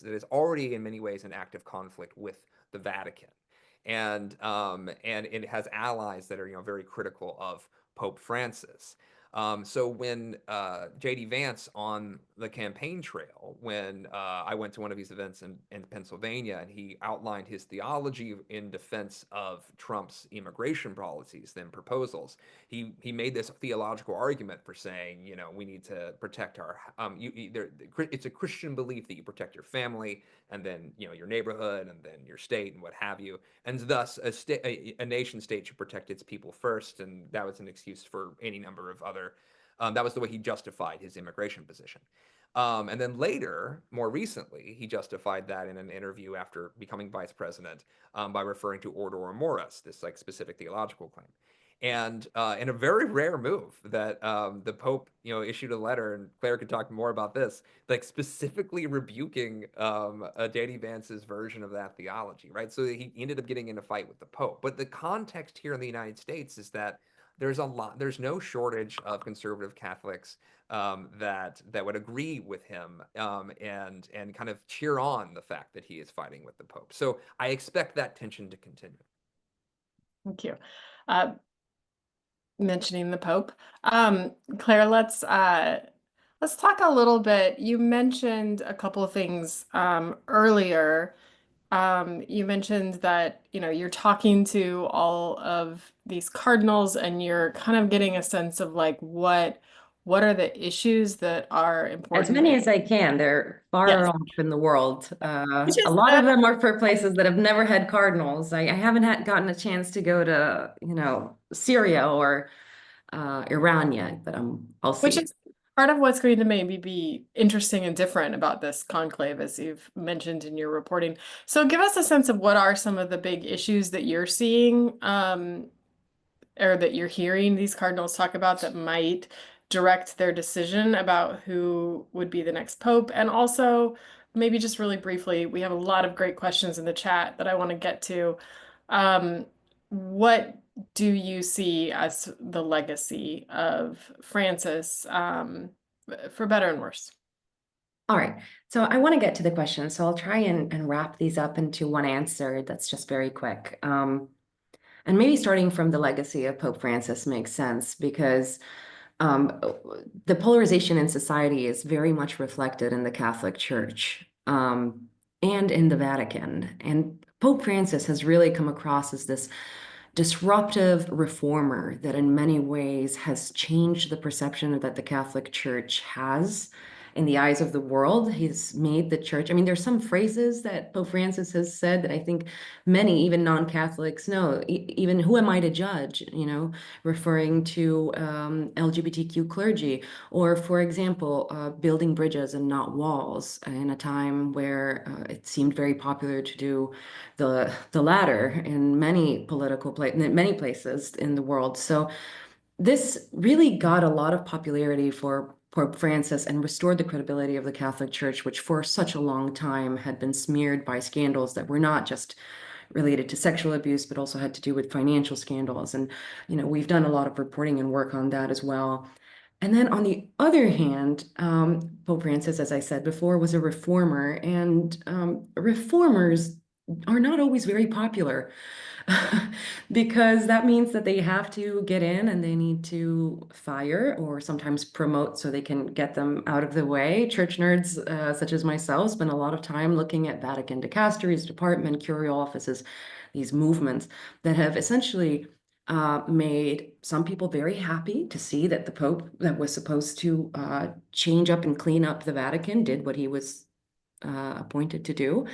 is already in many ways in active conflict with the Vatican. And it has allies that are very critical of Pope Francis. So when J.D. Vance on the campaign trail, when I went to one of his events in Pennsylvania, and he outlined his theology in defense of Trump's immigration policies, then proposals, he made this theological argument for saying, we need to protect our it's a Christian belief that you protect your family, and then your neighborhood, and then your state, and what have you, and thus a nation state should protect its people first. And that was an excuse for any number of other. That was the way he justified his immigration position. And then later, more recently, he justified that in an interview after becoming vice president by referring to Ordo Amoris, this specific theological claim. And in a very rare move that the Pope, issued a letter, and Claire could talk more about this, specifically rebuking J.D. Vance's version of that theology, right? So he ended up getting in a fight with the Pope. But the context here in the United States is that there's no shortage of conservative Catholics that would agree with him and kind of cheer on the fact that he is fighting with the Pope. So I expect that tension to continue. Thank you. Mentioning the Pope, Claire, let's talk a little bit. You mentioned a couple of things earlier. You mentioned that you're talking to all of these cardinals, and you're kind of getting a sense of what are the issues that are important. As many as I can. They're far Yes. off in the world. A lot of them are for places that have never had cardinals. I haven't gotten a chance to go to Syria or Iran yet, but I'll see. Which is part of what's going to maybe be interesting and different about this conclave, as you've mentioned in your reporting. So give us a sense of what are some of the big issues that you're seeing, or that you're hearing these cardinals talk about that might direct their decision about who would be the next pope. And also, maybe just really briefly, we have a lot of great questions in the chat that I want to get to. What do you see as the legacy of Francis, for better and worse? All right, so I want to get to the question, so I'll try and wrap these up into one answer that's just very quick. And maybe starting from the legacy of Pope Francis makes sense because the polarization in society is very much reflected in the Catholic Church and in the Vatican. And Pope Francis has really come across as this disruptive reformer that in many ways has changed the perception that the Catholic Church has in the eyes of the world. He's made the church, I mean, there's some phrases that Pope Francis has said that I think many, even non-Catholics, know. Even who am I to judge, referring to LGBTQ clergy, or for example, building bridges and not walls in a time where it seemed very popular to do the latter in many many places in the world. So this really got a lot of popularity for Pope Francis and restored the credibility of the Catholic Church, which for such a long time had been smeared by scandals that were not just related to sexual abuse, but also had to do with financial scandals. And, we've done a lot of reporting and work on that as well. And then on the other hand, Pope Francis, as I said before, was a reformer, and reformers are not always very popular because that means that they have to get in and they need to fire or sometimes promote so they can get them out of the way. Church nerds, such as myself, spend a lot of time looking at Vatican dicasteries, department, curial offices, these movements that have essentially made some people very happy to see that the Pope that was supposed to change up and clean up the Vatican did what he was appointed to do.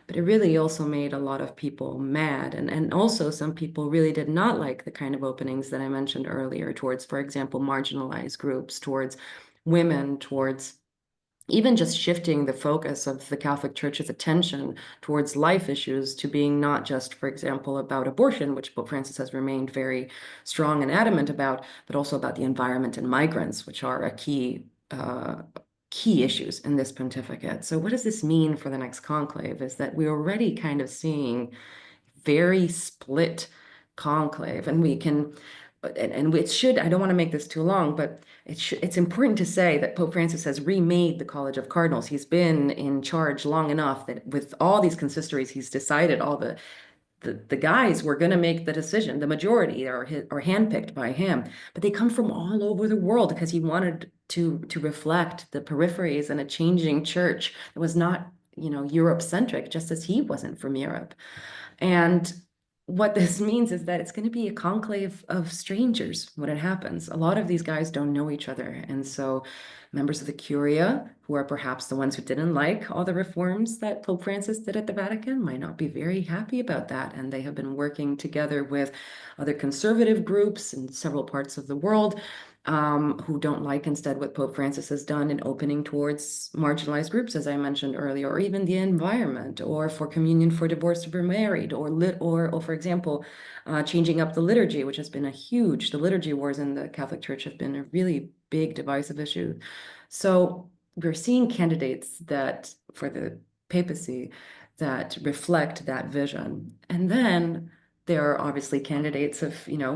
But it really also made a lot of people mad. And also some people really did not like the kind of openings that I mentioned earlier towards, for example, marginalized groups, towards women, towards even just shifting the focus of the Catholic Church's attention towards life issues to being not just, for example, about abortion, which Pope Francis has remained very strong and adamant about, but also about the environment and migrants, which are a key issues in this pontificate. So what does this mean for the next conclave is that we're already kind of seeing very split conclave, and we can, and it should, I don't want to make this too long, but it's important to say that Pope Francis has remade the College of Cardinals. He's been in charge long enough that with all these consistories, he's decided all the guys were going to make the decision. The majority are handpicked by him, but they come from all over the world because he wanted to reflect the peripheries and a changing church that was not, Europe-centric, just as he wasn't from Europe. And what this means is that it's going to be a conclave of strangers when it happens. A lot of these guys don't know each other. And so members of the Curia, who are perhaps the ones who didn't like all the reforms that Pope Francis did at the Vatican, might not be very happy about that. And they have been working together with other conservative groups in several parts of the world who don't like instead what Pope Francis has done in opening towards marginalized groups, as I mentioned earlier, or even the environment, or for communion for divorced or married, or for example, changing up the liturgy, which has been the liturgy wars in the Catholic Church have been a really big divisive issue. So we're seeing candidates that for the papacy that reflect that vision. And then there are obviously candidates of,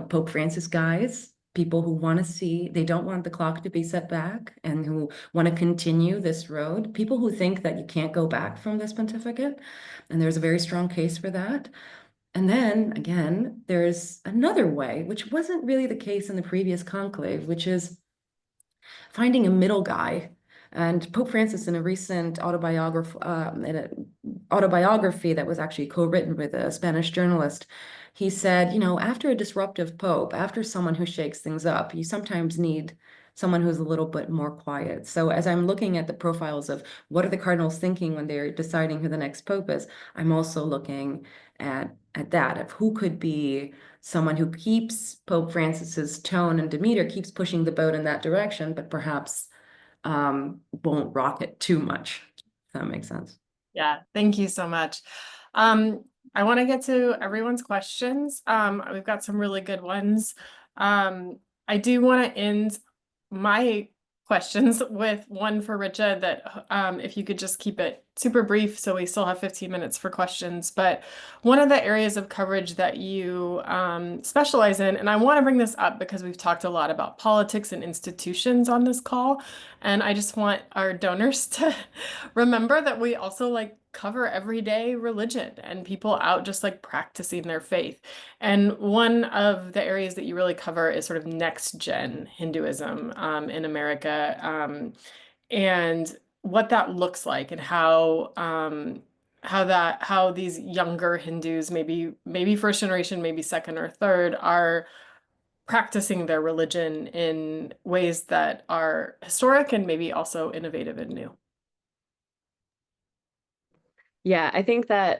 Pope Francis guys, people who want to see, they don't want the clock to be set back and who want to continue this road, people who think that you can't go back from this pontificate. And there's a very strong case for that. And then again, there's another way, which wasn't really the case in the previous conclave, which is finding a middle guy. And Pope Francis, in a recent autobiography that was actually co-written with a Spanish journalist, he said, after a disruptive pope, after someone who shakes things up, you sometimes need someone who's a little bit more quiet. So as I'm looking at the profiles of what are the cardinals thinking when they're deciding who the next pope is, I'm also looking at that, of who could be someone who keeps Pope Francis's tone and demeanor, keeps pushing the boat in that direction, but perhaps won't rock it too much, if that makes sense. Yeah, thank you so much. I want to get to everyone's questions. We've got some really good ones. I do want to end my questions with one for Richa that if you could just keep it super brief so we still have 15 minutes for questions. But one of the areas of coverage that you specialize in, and I want to bring this up because we've talked a lot about politics and institutions on this call, and I just want our donors to remember that we also like cover everyday religion and people out just like practicing their faith. And one of the areas that you really cover is sort of next gen Hinduism in America, and what that looks like and how these younger Hindus, maybe first generation, maybe second or third, are practicing their religion in ways that are historic and maybe also innovative and new. Yeah, I think that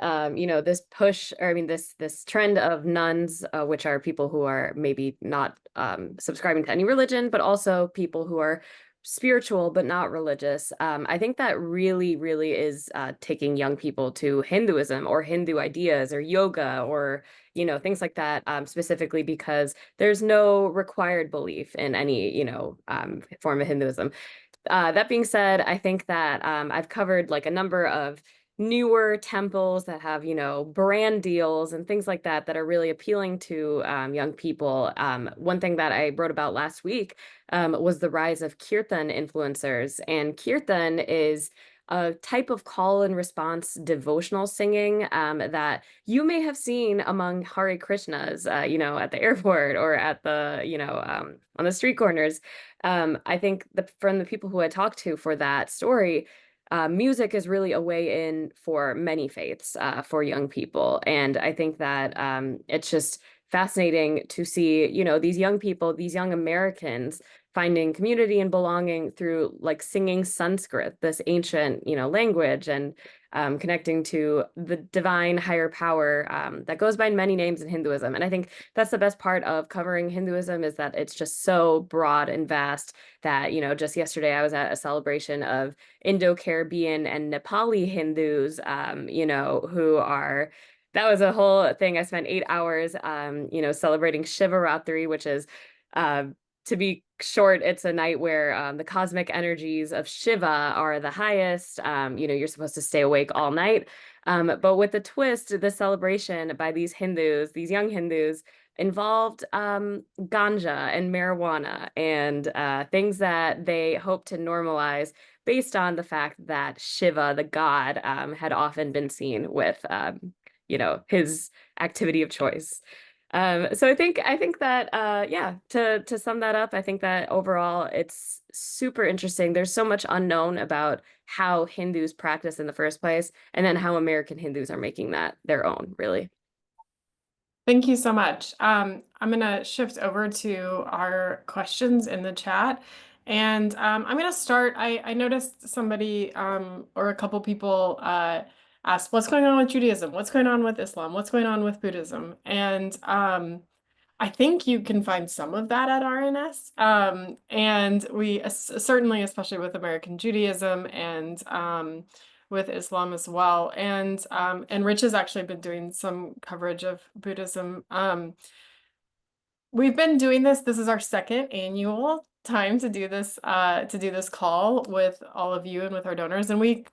this push, or I mean this trend of nuns, which are people who are maybe not subscribing to any religion, but also people who are spiritual but not religious. I think that really, really is taking young people to Hinduism or Hindu ideas or yoga or things like that, specifically because there's no required belief in any form of Hinduism. That being said, I think that I've covered like a number of newer temples that have, brand deals and things like that that are really appealing to young people. One thing that I wrote about last week was the rise of kirtan influencers. And kirtan is a type of call and response devotional singing that you may have seen among Hare Krishnas, at the airport or at the, on the street corners. I think from the people who I talked to for that story, music is really a way in for many faiths for young people. And I think that it's just fascinating to see, these young people, these young Americans finding community and belonging through like singing Sanskrit, this ancient, language, and connecting to the divine higher power that goes by many names in Hinduism. And I think that's the best part of covering Hinduism, is that it's just so broad and vast that, just yesterday I was at a celebration of Indo-Caribbean and Nepali Hindus, who are, that was a whole thing. I spent 8 hours, celebrating Shivaratri, which is, to be short, it's a night where the cosmic energies of Shiva are the highest. You're supposed to stay awake all night. But with the twist, the celebration by these Hindus, these young Hindus, involved ganja and marijuana and things that they hope to normalize based on the fact that Shiva, the god, had often been seen with, his activity of choice. So I think that to sum that up, I think that overall it's super interesting. There's so much unknown about how Hindus practice in the first place, and then how American Hindus are making that their own, really. Thank you so much. I'm going to shift over to our questions in the chat. And I'm going to start. I noticed somebody or a couple people asked, what's going on with Judaism? What's going on with Islam? What's going on with Buddhism? And I think you can find some of that at RNS. And we certainly, especially with American Judaism and with Islam as well. And Rich has actually been doing some coverage of Buddhism. We've been doing this. This is our second annual time to do this call with all of you and with our donors. And we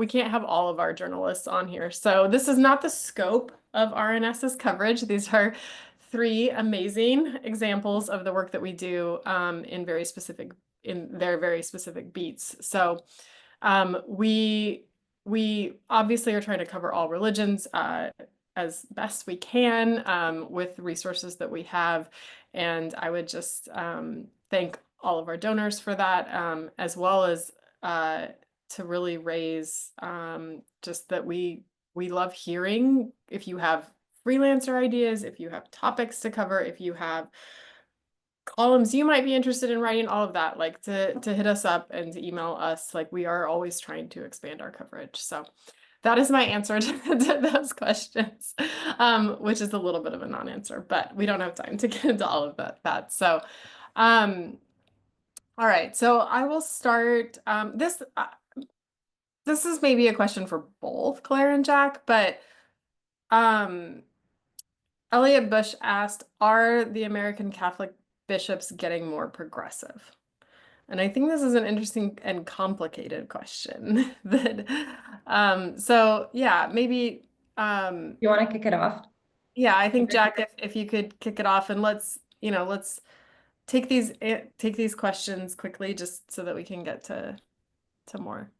can't have all of our journalists on here. So this is not the scope of RNS's coverage. These are 3 amazing examples of the work that we do in their very specific beats. So we obviously are trying to cover all religions as best we can with resources that we have. And I would just thank all of our donors for that, as well as to really raise just that we love hearing if you have freelancer ideas, if you have topics to cover, if you have columns you might be interested in writing, all of that, like to hit us up and to email us. Like, we are always trying to expand our coverage. So that is my answer to those questions, which is a little bit of a non-answer, but we don't have time to get into all of that. So All right, so I will start. This is maybe a question for both Claire and Jack, but um, Elliot Bush asked, "Are the American Catholic bishops getting more progressive?" And I think this is an interesting and complicated question. That, so yeah, maybe, You want to kick it off? yeah, I think Jack, if you could kick it off and let's take these questions quickly just so that we can get to more.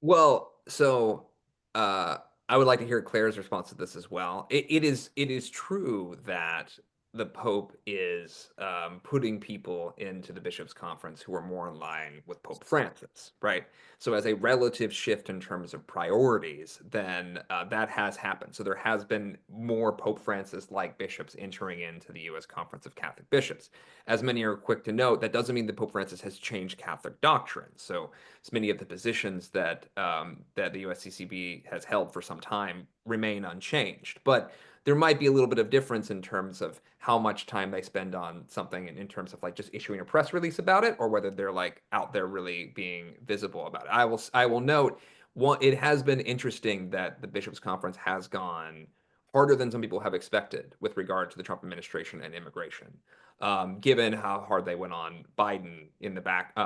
Well, so uh, I would like to hear Claire's response to this as well. It is true that the Pope is putting people into the bishops' conference who are more in line with Pope Francis, right? So as a relative shift in terms of priorities, then that has happened. So there has been more Pope Francis-like bishops entering into the U.S. Conference of Catholic Bishops. As many are quick to note, that doesn't mean that Pope Francis has changed Catholic doctrine. So many of the positions that that the USCCB has held for some time remain unchanged. But there might be a little bit of difference in terms of how much time they spend on something in terms of like just issuing a press release about it, or whether they're like out there really being visible about it. I will note one, it has been interesting that the Bishops' Conference has gone harder than some people have expected with regard to the Trump administration and immigration, given how hard they went on Biden in the back,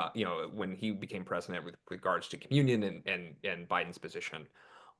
when he became president with regards to communion and Biden's position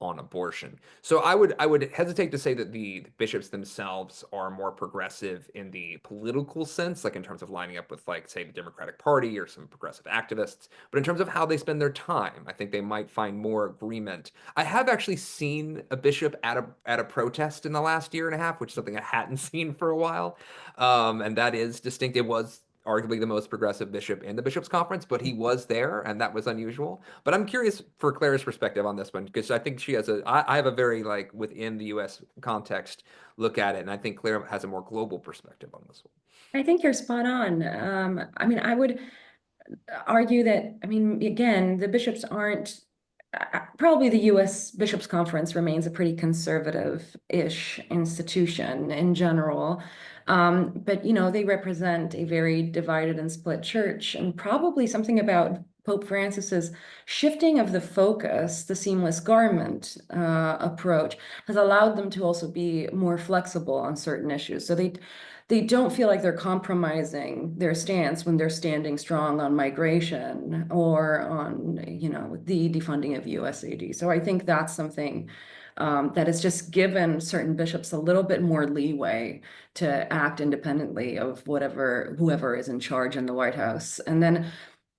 on abortion. So I would hesitate to say that the bishops themselves are more progressive in the political sense, like in terms of lining up with like say the Democratic Party or some progressive activists, but in terms of how they spend their time, I think they might find more agreement. I have actually seen a bishop at a protest in the last year and a half, which is something I hadn't seen for a while. And that is distinct. It was arguably the most progressive bishop in the bishops' conference, but he was there, and that was unusual. But I'm curious for Claire's perspective on this one, because I think she has I have a very like within the U.S. context look at it, and I think Claire has a more global perspective on this one. I think you're spot on. I mean, I would argue that, I mean, again, the bishops aren't, probably the US Bishops' Conference remains a pretty conservative-ish institution in general. But, they represent a very divided and split church, and probably something about Pope Francis's shifting of the focus, the seamless garment approach, has allowed them to also be more flexible on certain issues. So they don't feel like they're compromising their stance when they're standing strong on migration or on, the defunding of USAID. So I think that's something that has just given certain bishops a little bit more leeway to act independently of whoever is in charge in the White House. And then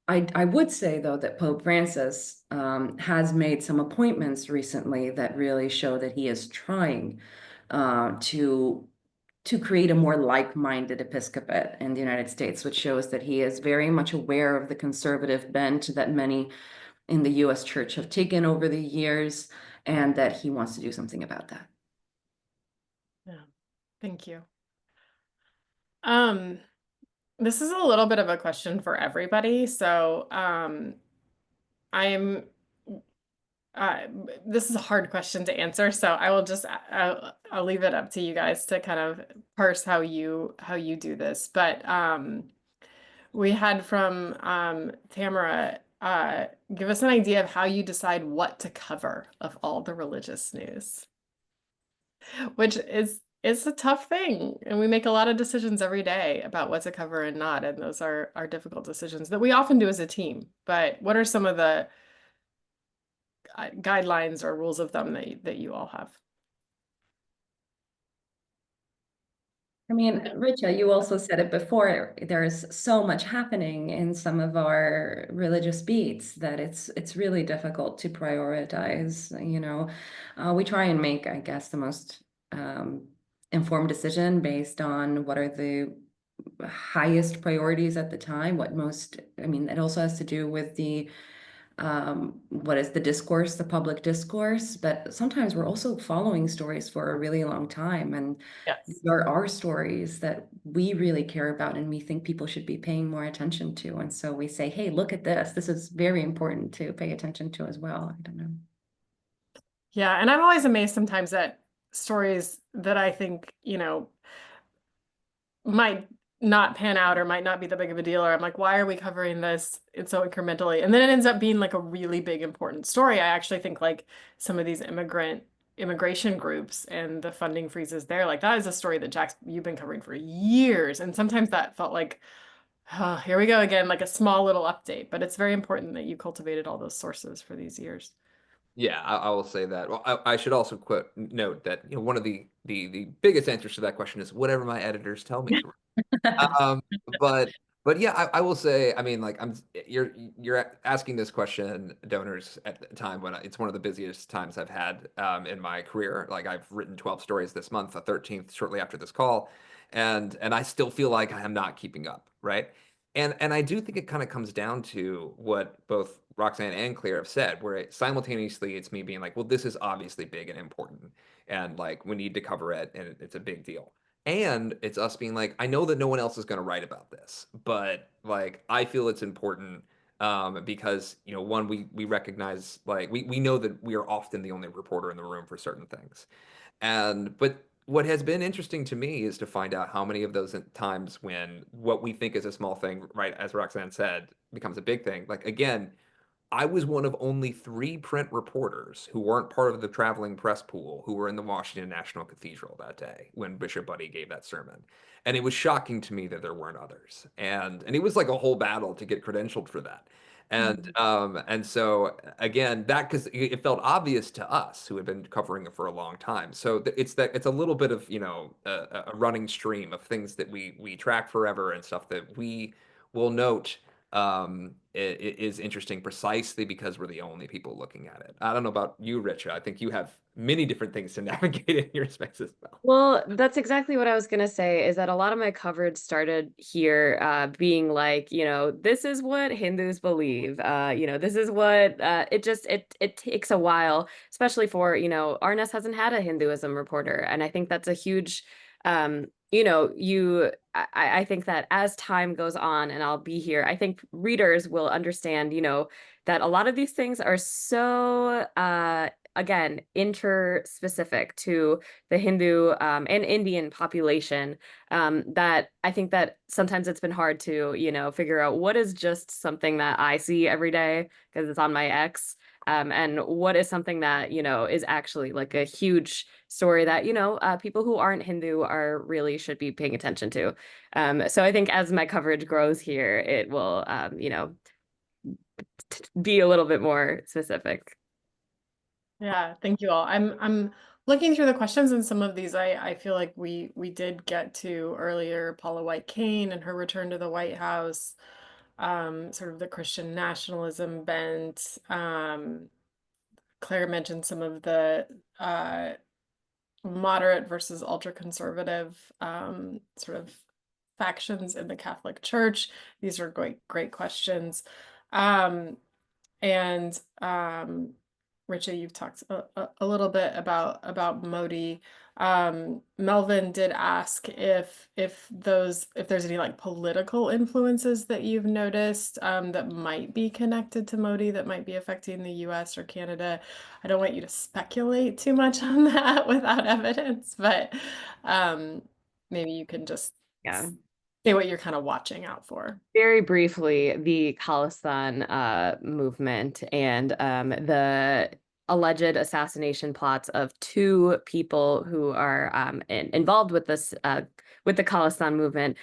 I would say, though, that Pope Francis has made some appointments recently that really show that he is trying to create a more like-minded episcopate in the United States, which shows that he is very much aware of the conservative bent that many in the US church have taken over the years, and that he wants to do something about that. Yeah, thank you. This is a little bit of a question for everybody. So, this is a hard question to answer, so I will just I'll leave it up to you guys to kind of parse how you do this. But we had from Tamara give us an idea of how you decide what to cover of all the religious news, which is a tough thing, and we make a lot of decisions every day about what to cover and not, and those are difficult decisions that we often do as a team. But what are some of the guidelines or rules of thumb that you all have? I mean, Richa, you also said it before, there's so much happening in some of our religious beats that it's really difficult to prioritize, We try and make, I guess, the most informed decision based on what are the highest priorities at the time, it also has to do with what is the discourse, the public discourse, but sometimes we're also following stories for a really long time, and Yes. there are stories that we really care about and we think people should be paying more attention to, and so we say, hey, look at this is very important to pay attention to as well. I don't know. Yeah, and I'm always amazed sometimes at stories that I think, might not pan out or might not be that big of a deal, or I'm like, why are we covering this? It's so incrementally. And then it ends up being like a really big, important story. I actually think like some of these immigration groups and the funding freezes there, like that is a story that Jax, you've been covering for years. And sometimes that felt like, oh, here we go again, like a small little update. But it's very important that you cultivated all those sources for these years. Yeah, I will say that. Well, I should also note that one of the biggest answers to that question is whatever my editors tell me to. Um, but but yeah, I will say, I mean, like you're asking this question, donors, at the time when it's one of the busiest times I've had in my career. Like I've written 12 stories this month, the 13th shortly after this call, and I still feel like I am not keeping up, right? And I do think it kind of comes down to what both Roxanne and Claire have said, where simultaneously it's me being like, well, this is obviously big and important, and like we need to cover it, and it's a big deal. And it's us being like, I know that no one else is going to write about this, but like I feel it's important because one, we recognize, like we know that we are often the only reporter in the room for certain things. And but what has been interesting to me is to find out how many of those times when what we think is a small thing, right, as Roxanne said, becomes a big thing. Like again, I was one of only 3 print reporters who weren't part of the traveling press pool who were in the Washington National Cathedral that day when Bishop Buddy gave that sermon. And it was shocking to me that there weren't others. And it was like a whole battle to get credentialed for that. And so again, that because it felt obvious to us who had been covering it for a long time. So it's a little bit of a running stream of things that we track forever and stuff that we will note it is interesting precisely because we're the only people looking at it. I don't know about you, Richa. I think you have many different things to navigate in your space as well. Well, that's exactly what I was gonna say, is that a lot of my coverage started here, being like, this is what Hindus believe. This is what it takes a while, especially for, RNS hasn't had a Hinduism reporter. And I think that's a huge I think that as time goes on and I'll be here, I think readers will understand, that a lot of these things are so again, interspecific to the Hindu and Indian population, that I think that sometimes it's been hard to, figure out what is just something that I see every day because it's on my X, and what is something that, is actually like a huge story that, people who aren't Hindu are really should be paying attention to. So I think as my coverage grows here, it will, be a little bit more specific. Yeah, thank you all. I'm looking through the questions, and some of these I feel like we did get to earlier. Paula White Cain and her return to the White House, sort of the Christian nationalism bent. Claire mentioned some of the moderate versus ultra conservative sort of factions in the Catholic Church. These are great questions. And Richa, you've talked a little bit about Modi. Melvin did ask if there's any like political influences that you've noticed that might be connected to Modi that might be affecting the US or Canada. I don't want you to speculate too much on that without evidence, but maybe you can just Yeah. say what you're kind of watching out for. Very briefly, the Khalistan movement and the alleged assassination plots of 2 people who are involved with this with the Khalistan movement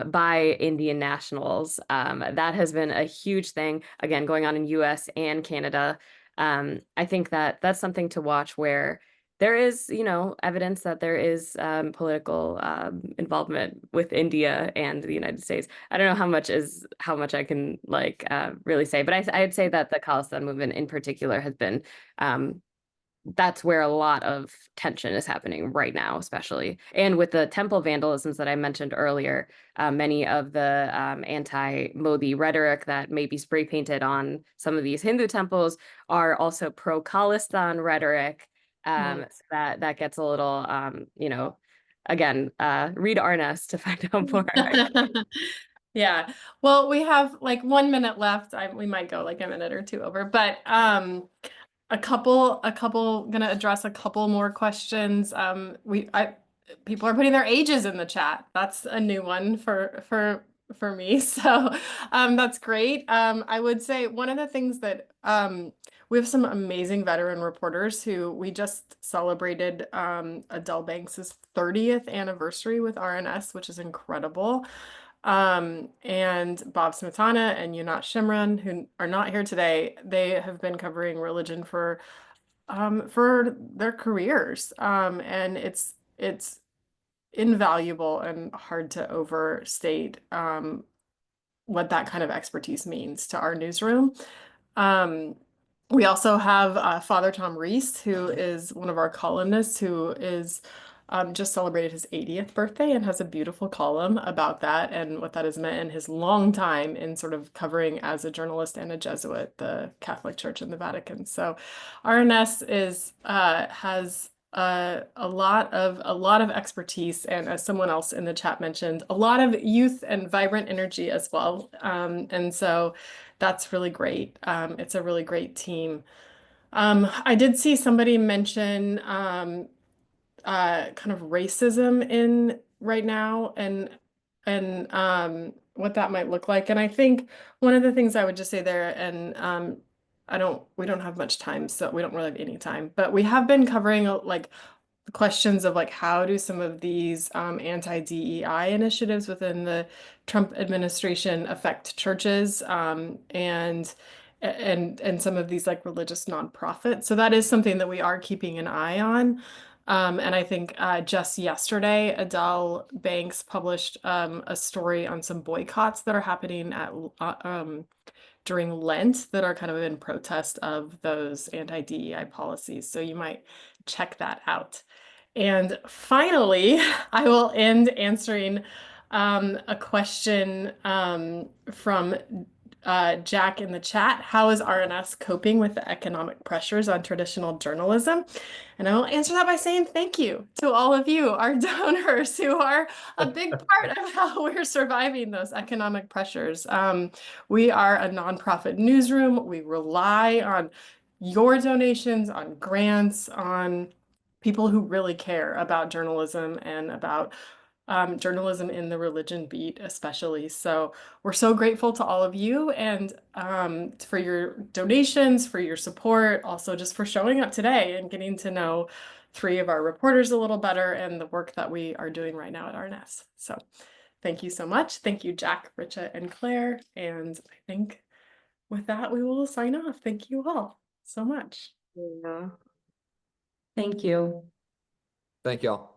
by Indian nationals. That has been a huge thing, again, going on in US and Canada. I think that that's something to watch, where there is, evidence that there is political involvement with India and the United States. I don't know how much I can like really say, but I'd say that the Khalistan movement in particular has been that's where a lot of tension is happening right now, especially. And with the temple vandalisms that I mentioned earlier, many of the anti-Modi rhetoric that may be spray painted on some of these Hindu temples are also pro-Khalistan rhetoric. So that gets a little, again, read RNS to find out more. Yeah. Well, we have like 1 minute left. We might go like a minute or 2 over, but a couple gonna address a couple more questions. people are putting their ages in the chat. That's a new one for me. So that's great. I would say one of the things that we have some amazing veteran reporters who we just celebrated Adele Banks' 30th anniversary with RNS, which is incredible. And Bob Smetana and Yunat Shimran, who are not here today, they have been covering religion for their careers. And it's invaluable and hard to overstate what that kind of expertise means to our newsroom. We also have Father Tom Reese, who is one of our columnists, who is just celebrated his 80th birthday and has a beautiful column about that and what that has meant in his long time in sort of covering as a journalist and a Jesuit the Catholic Church and the Vatican. So RNS has a lot of expertise, and as someone else in the chat mentioned, a lot of youth and vibrant energy as well. And so that's really great. It's a really great team. I did see somebody mention kind of racism in right now and what that might look like. And I think one of the things I would just say there, and we don't have much time, so we don't really have any time, but we have been covering like questions of like how do some of these anti-DEI initiatives within the Trump administration affect churches and some of these like religious nonprofits. So that is something that we are keeping an eye on. And I think just yesterday, Adele Banks published a story on some boycotts that are happening at during Lent that are kind of in protest of those anti-DEI policies. So you might check that out. And finally, I will end answering a question from Jack in the chat. How is RNS coping with the economic pressures on traditional journalism? And I will answer that by saying thank you to all of you, our donors, who are a big part of how we're surviving those economic pressures. We are a nonprofit newsroom. We rely on your donations, on grants, on people who really care about journalism and about journalism in the religion beat, especially. So we're so grateful to all of you and for your donations, for your support, also just for showing up today and getting to know 3 of our reporters a little better and the work that we are doing right now at RNS. So thank you so much. Thank you, Jack, Richa, and Claire. And I think with that, we will sign off. Thank you all so much. Yeah. Thank you. Thank y'all.